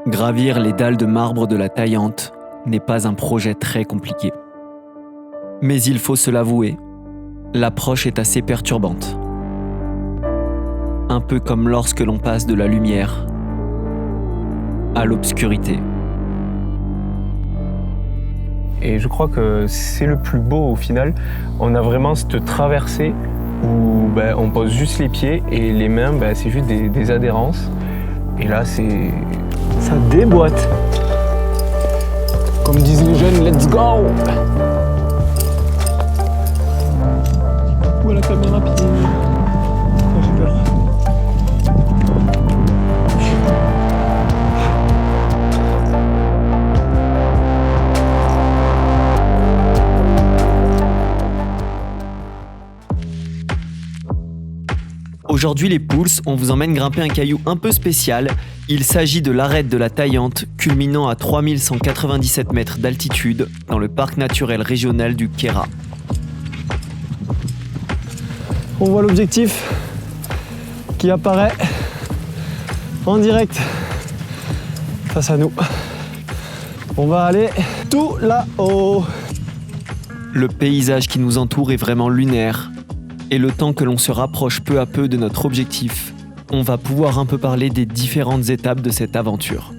Gravir les dalles de marbre de la Taillante n'est pas un projet très compliqué. Mais il faut se l'avouer, l'approche est assez perturbante. Un peu comme lorsque l'on passe de la lumière à l'obscurité. Et je crois que c'est le plus beau au final. On a vraiment cette traversée où on pose juste les pieds et les mains, c'est juste des adhérences. Et là, ça déboîte. Comme disent les jeunes, let's go! Où est la caméra rapide? J'ai peur. Aujourd'hui les Pouls, on vous emmène grimper un caillou un peu spécial. Il s'agit de l'arête de la Taillante, culminant à 3197 mètres d'altitude dans le parc naturel régional du Queyras. On voit l'objectif qui apparaît en direct face à nous. On va aller tout là-haut. Le paysage qui nous entoure est vraiment lunaire. Et le temps que l'on se rapproche peu à peu de notre objectif, on va pouvoir un peu parler des différentes étapes de cette aventure.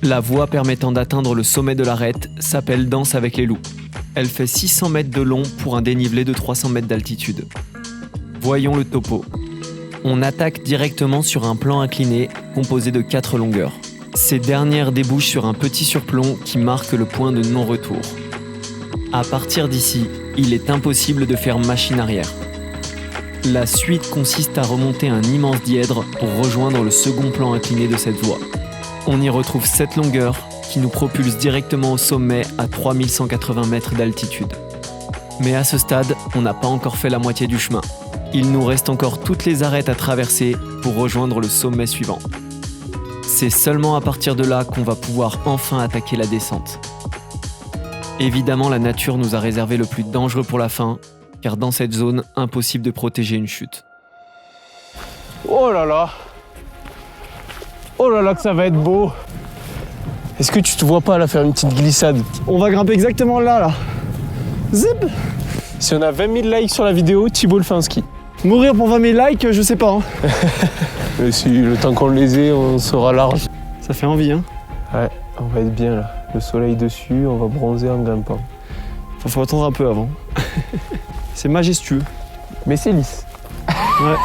La voie permettant d'atteindre le sommet de l'arête s'appelle Danse avec les loups. Elle fait 600 mètres de long pour un dénivelé de 300 mètres d'altitude. Voyons le topo. On attaque directement sur un plan incliné composé de 4 longueurs. Ces dernières débouchent sur un petit surplomb qui marque le point de non-retour. À partir d'ici, il est impossible de faire machine arrière. La suite consiste à remonter un immense dièdre pour rejoindre le second plan incliné de cette voie. On y retrouve 7 longueurs qui nous propulsent directement au sommet à 3180 mètres d'altitude. Mais à ce stade, on n'a pas encore fait la moitié du chemin. Il nous reste encore toutes les arêtes à traverser pour rejoindre le sommet suivant. C'est seulement à partir de là qu'on va pouvoir enfin attaquer la descente. Évidemment, la nature nous a réservé le plus dangereux pour la fin, car dans cette zone, impossible de protéger une chute. Oh là là! Oh là là que ça va être beau! Est-ce que tu te vois pas là faire une petite glissade? On va grimper exactement là. Zip! Si on a 20 000 likes sur la vidéo, Thibaut le fait en ski. Mourir pour 20 000 likes, je sais pas. Mais si le temps qu'on les ait, on sera large. Ça fait envie, hein? Ouais, on va être bien là. Le soleil dessus, on va bronzer en grimpant. Faut attendre un peu avant. C'est majestueux. Mais c'est lisse. Ouais.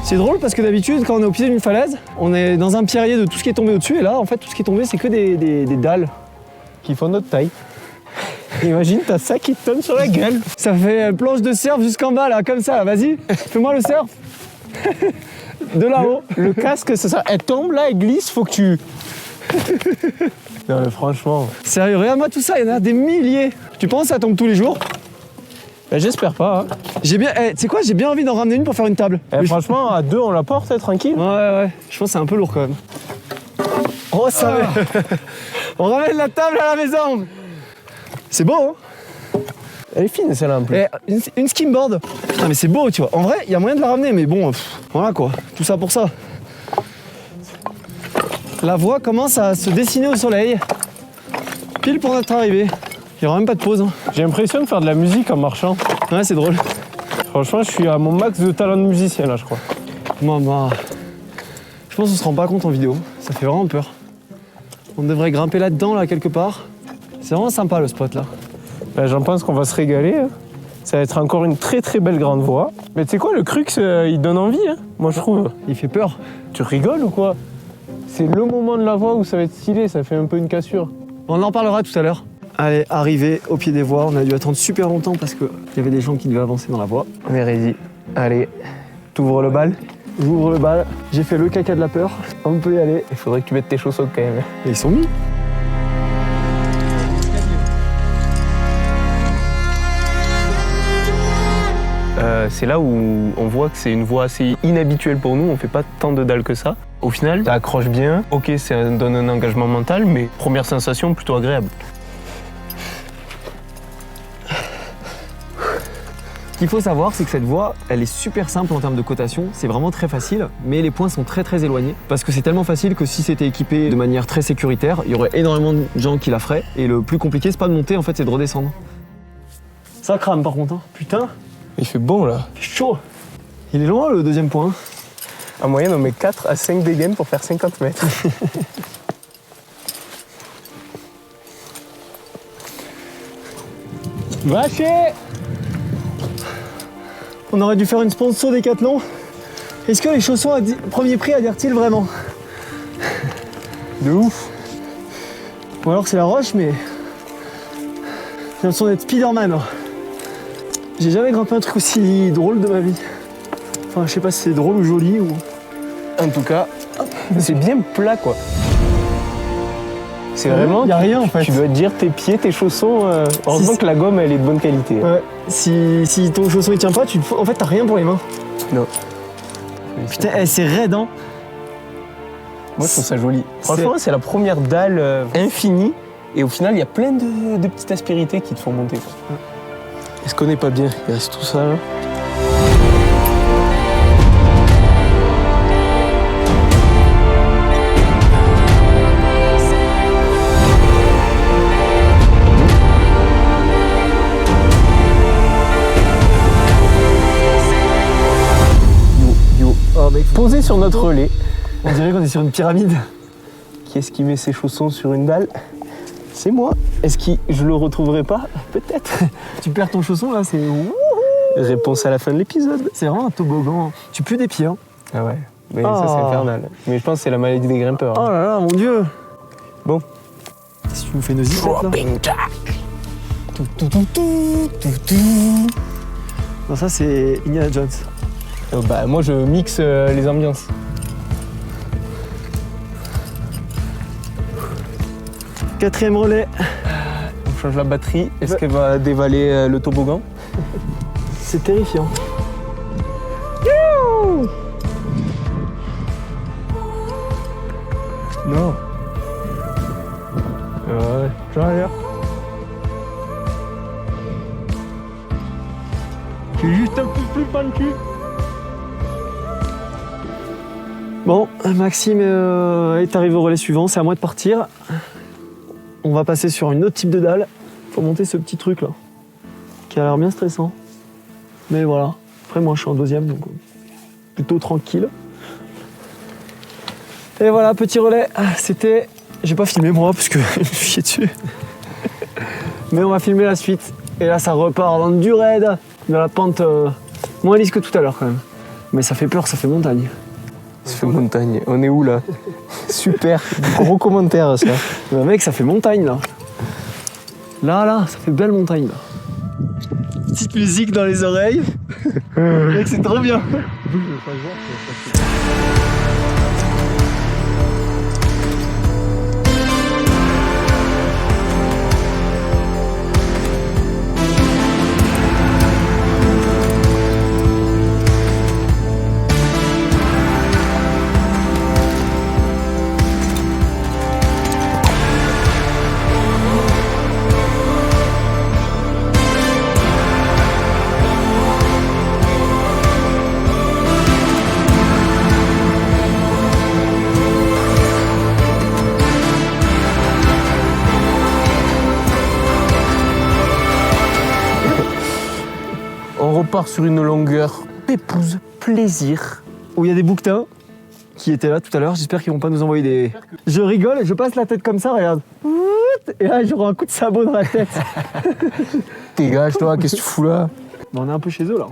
C'est drôle parce que d'habitude, quand on est au pied d'une falaise, on est dans un pierrier de tout ce qui est tombé au-dessus. Et là, en fait, tout ce qui est tombé, c'est que des dalles. Qui font notre taille. Imagine, t'as ça qui te tombe sur la gueule. Ça fait planche de surf jusqu'en bas, là, comme ça. Vas-y, fais-moi le surf. De là-haut. Le casque, c'est ça. Elle tombe là, elle glisse, faut que tu... Non mais franchement... Sérieux, regarde-moi tout ça, il y en a des milliers. Tu penses que ça tombe tous les jours? J'espère pas. Hein. Tu sais quoi, j'ai bien envie d'en ramener une pour faire une table. Franchement, à 2, on la porte, tranquille. Ouais. Je pense que c'est un peu lourd quand même. Oh, ça va. On ramène la table à la maison. C'est beau, hein? Elle est fine, celle-là, un peu. Une skimboard. Putain, mais c'est beau, tu vois. En vrai, il y a moyen de la ramener, mais bon, voilà quoi. Tout ça pour ça. La voie commence à se dessiner au soleil. Pile pour notre arrivée. Il n'y aura même pas de pause. Hein. J'ai l'impression de faire de la musique en marchant. Ouais, c'est drôle. Franchement, je suis à mon max de talent de musicien, là, je crois. Moi, je pense qu'on se rend pas compte en vidéo. Ça fait vraiment peur. On devrait grimper là-dedans, là, quelque part. C'est vraiment sympa, le spot, là. J'en pense qu'on va se régaler. Hein. Ça va être encore une très très belle grande voie. Mais tu sais quoi, le Crux, il donne envie, hein, moi, je trouve. Il fait peur. Tu rigoles ou quoi? C'est le moment de la voie où ça va être stylé, ça fait un peu une cassure. On en parlera tout à l'heure. Allez, arrivé au pied des voies. On a dû attendre super longtemps parce qu'il y avait des gens qui devaient avancer dans la voie. On est ready. Allez, t'ouvres le bal. J'ouvre le bal. J'ai fait le caca de la peur. On peut y aller. Il faudrait que tu mettes tes chaussons quand même. Et ils sont mis. C'est là où on voit que c'est une voie assez inhabituelle pour nous, on fait pas tant de dalles que ça. Au final, ça accroche bien, ok, ça donne un engagement mental, mais première sensation plutôt agréable. Ce qu'il faut savoir, c'est que cette voie, elle est super simple en termes de cotation, c'est vraiment très facile, mais les points sont très éloignés, parce que c'est tellement facile que si c'était équipé de manière très sécuritaire, il y aurait énormément de gens qui la feraient, et le plus compliqué, c'est pas de monter, en fait, c'est de redescendre. Ça crame par contre, hein. Putain. Il fait bon là. Il fait chaud. Il est loin le deuxième point. En moyenne, on met 4 à 5 dégaines pour faire 50 mètres. Vacher. On aurait dû faire une sponsor Décathlon. Est-ce que les chaussons à premier prix adhèrent-ils vraiment? De ouf. Ou alors c'est la roche, mais j'ai l'impression d'être Spider-Man. J'ai jamais grimpé un truc aussi drôle de ma vie. Enfin, je sais pas si c'est drôle ou joli ou... En tout cas, c'est bien plat quoi. C'est vraiment... Y a rien en fait. Tu dois te dire tes pieds, tes chaussons... heureusement que la gomme elle est de bonne qualité. Ouais. Si ton chausson il tient pas, en fait t'as rien pour les mains. Non. Putain, c'est raide hein. Moi je trouve ça joli. Franchement c'est la première dalle infinie et au final il y a plein de petites aspérités qui te font monter quoi. Est-ce qu'on n'est pas bien? Il reste tout ça là. Oh mec, Posé sur notre relais. on dirait qu'on est sur une pyramide. Qui est-ce qui met ses chaussons sur une dalle? C'est moi. Est-ce que je le retrouverai pas? Peut-être. Tu perds ton chausson là, c'est... Réponse à la fin de l'épisode. C'est vraiment un toboggan. Tu pues des pieds hein. Ah ouais. Mais ça c'est infernal. Mais je pense que c'est la maladie des grimpeurs. Oh là là, mon dieu. Bon. Si tu nous fais nos zips là. Non, ça c'est Indiana Jones. Bah moi je mixe les ambiances. Quatrième relais. On change la batterie. Est-ce qu'elle va dévaler le toboggan? C'est terrifiant. Non. Ouais, j'arrière. Je suis juste un peu plus pentu. Bon, Maxime est arrivé au relais suivant, c'est à moi de partir. On va passer sur une autre type de dalle. Faut monter ce petit truc là, qui a l'air bien stressant. Mais voilà, après moi je suis en deuxième, donc plutôt tranquille. Et voilà, petit relais, c'était... J'ai pas filmé moi, parce que je me suis chié dessus. Mais on va filmer la suite. Et là ça repart dans du raid, dans la pente moins lisse que tout à l'heure quand même. Mais ça fait peur, ça fait montagne. Ça fait montagne. On est où là? Super, gros commentaire ça. Mais mec, ça fait montagne là. Là, ça fait belle montagne là. Petite musique dans les oreilles. Mec, c'est trop bien. On repart sur une longueur pépouse, plaisir. Où il y a des bouquetins qui étaient là tout à l'heure. J'espère qu'ils vont pas nous envoyer des... Je rigole et je passe la tête comme ça, regarde. Et là, j'aurai un coup de sabot dans la tête. Dégage-toi, qu'est-ce que tu fous là? On est un peu chez eux là.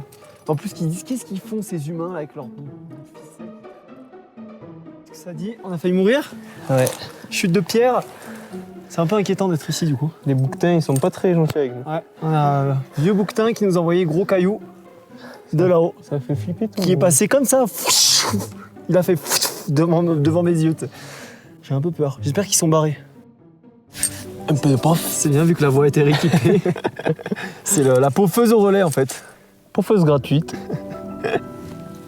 En plus, qu'ils disent qu'est-ce qu'ils font ces humains là, avec leurs ficelles. Qu'est-ce que ça dit? On a failli mourir? Ouais. Chute de pierre. C'est un peu inquiétant d'être ici du coup. Les bouquetins, ils sont pas très gentils avec nous. Ouais, on a vieux bouquetin qui nous a envoyé gros caillou de là-haut. Ça fait flipper tout. Qui est passé comme ça. Il a fait devant mes yeux. J'ai un peu peur. J'espère qu'ils sont barrés. Un peu de prof. C'est bien vu que la voie a été rééquipée. C'est la paufeuse au relais en fait. Paufeuse gratuite.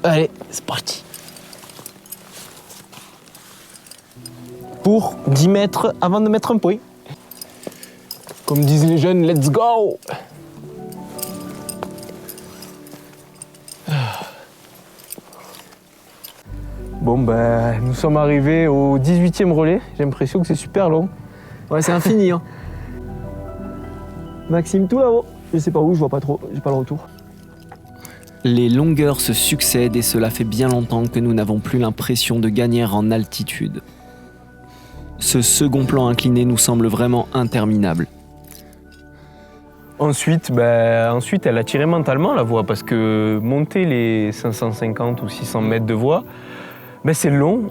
Allez, c'est parti. Pour 10 mètres avant de mettre un point. Comme disent les jeunes, let's go! Bon, ben, nous sommes arrivés au 18e relais. J'ai l'impression que c'est super long. Ouais, c'est infini. Hein. Maxime, tout là-haut. Je sais pas où, je vois pas trop, j'ai pas le retour. Les longueurs se succèdent et cela fait bien longtemps que nous n'avons plus l'impression de gagner en altitude. Ce second plan incliné nous semble vraiment interminable. Ensuite, elle a tiré mentalement la voie parce que monter les 550 ou 600 mètres de voie, c'est long.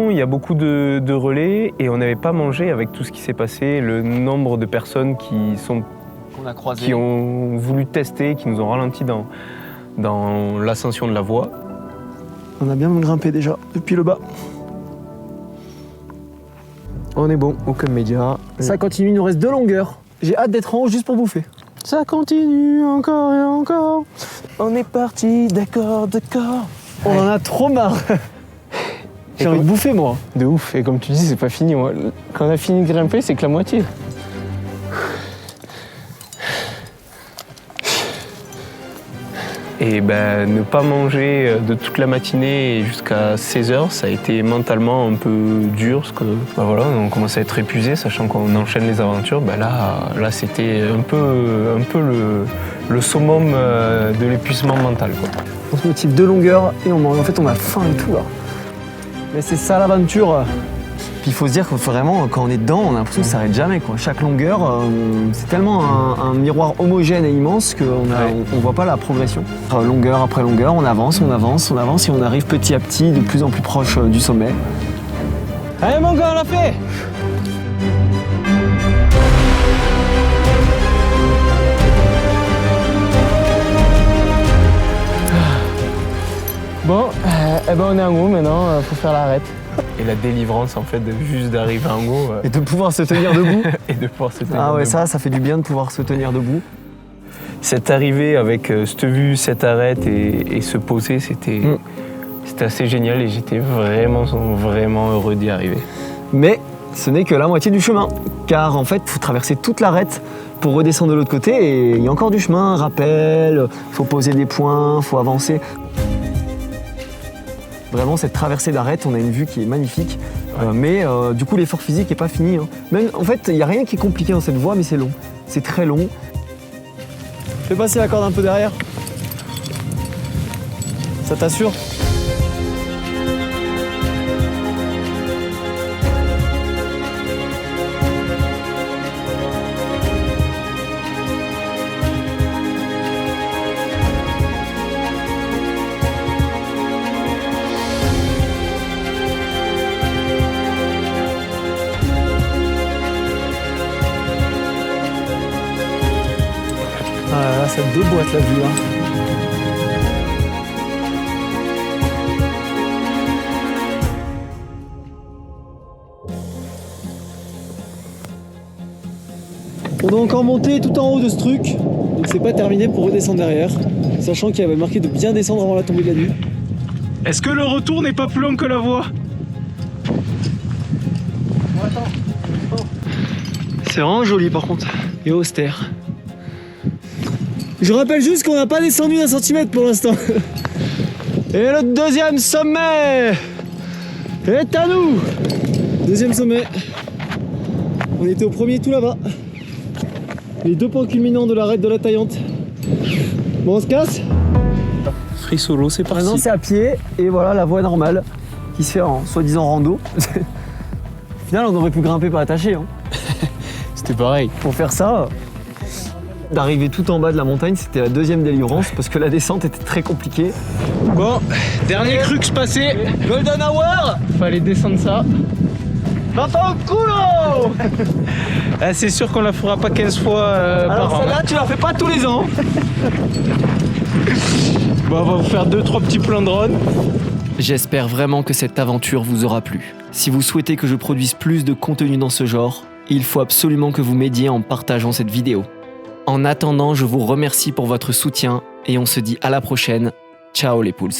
Il y a beaucoup de relais et on n'avait pas mangé avec tout ce qui s'est passé, le nombre de personnes Qu'on a croisé. qui ont voulu tester, qui nous ont ralenti dans l'ascension de la voie. On a bien grimpé déjà, depuis le bas. On est bon, aucun média. Ça continue, il nous reste 2 longueurs. J'ai hâte d'être en haut juste pour bouffer. Ça continue encore et encore. On est parti, d'accord. On en a trop marre. J'ai envie de bouffer moi. De ouf, et comme tu dis, c'est pas fini. Moi. Quand on a fini de grimper, c'est que la moitié. Et ne pas manger de toute la matinée jusqu'à 16h, ça a été mentalement un peu dur parce que on commençait à être épuisé, sachant qu'on enchaîne les aventures. Là c'était un peu le summum de l'épuisement mental, quoi. On se motive 2 longueurs et en fait on a faim et tout là. Mais c'est ça l'aventure. Puis il faut se dire que vraiment, quand on est dedans, on a l'impression que ça s'arrête jamais, quoi. Chaque longueur, c'est tellement un miroir homogène et immense qu'on ne voit pas la progression. Longueur après longueur, on avance et on arrive petit à petit de plus en plus proche du sommet. Allez mon gars, on l'a fait! Bon, on est en haut maintenant, faut faire l'arrête. Et la délivrance en fait de juste d'arriver en haut. Et de pouvoir se tenir debout. Et de pouvoir se tenir Ah ouais, debout. ça fait du bien de pouvoir se tenir debout. Cette arrivée avec cette vue, cette arête et se poser, c'était assez génial et j'étais vraiment heureux d'y arriver. Mais ce n'est que la moitié du chemin, car en fait, il faut traverser toute l'arête pour redescendre de l'autre côté et il y a encore du chemin, rappel, il faut poser des points, il faut avancer. Vraiment, cette traversée d'arête, on a une vue qui est magnifique, mais du coup, l'effort physique n'est pas fini. Hein. Même, en fait, il n'y a rien qui est compliqué dans cette voie, mais c'est long. C'est très long. Fais passer la corde un peu derrière. Ça t'assure? Ah là, ça déboîte la vue. Hein. On doit encore monter tout en haut de ce truc, donc c'est pas terminé pour redescendre derrière, sachant qu'il y avait marqué de bien descendre avant la tombée de la nuit. Est-ce que le retour n'est pas plus long que la voie? C'est vraiment joli par contre, et austère. Je rappelle juste qu'on n'a pas descendu d'un centimètre pour l'instant. Et le deuxième sommet est à nous. Deuxième sommet. On était au premier tout là-bas. Les 2 points culminants de l'arête de la Taillante. Bon, on se casse. Free solo, c'est parti. Maintenant c'est à pied et voilà la voie normale qui se fait en soi-disant rando. Au final on aurait pu grimper pas attaché. Hein. C'était pareil. Pour faire ça, d'arriver tout en bas de la montagne, c'était la deuxième délivrance parce que la descente était très compliquée. Bon, dernier crux passé. Golden Hour. Fallait descendre ça. Vincent Coulo. Ah, c'est sûr qu'on la fera pas 15 fois par Alors an. celle-là, tu la fais pas tous les ans. Bon, on va vous faire 2-3 petits plans de drone. J'espère vraiment que cette aventure vous aura plu. Si vous souhaitez que je produise plus de contenu dans ce genre, il faut absolument que vous m'aidiez en partageant cette vidéo. En attendant, je vous remercie pour votre soutien et on se dit à la prochaine. Ciao les poules.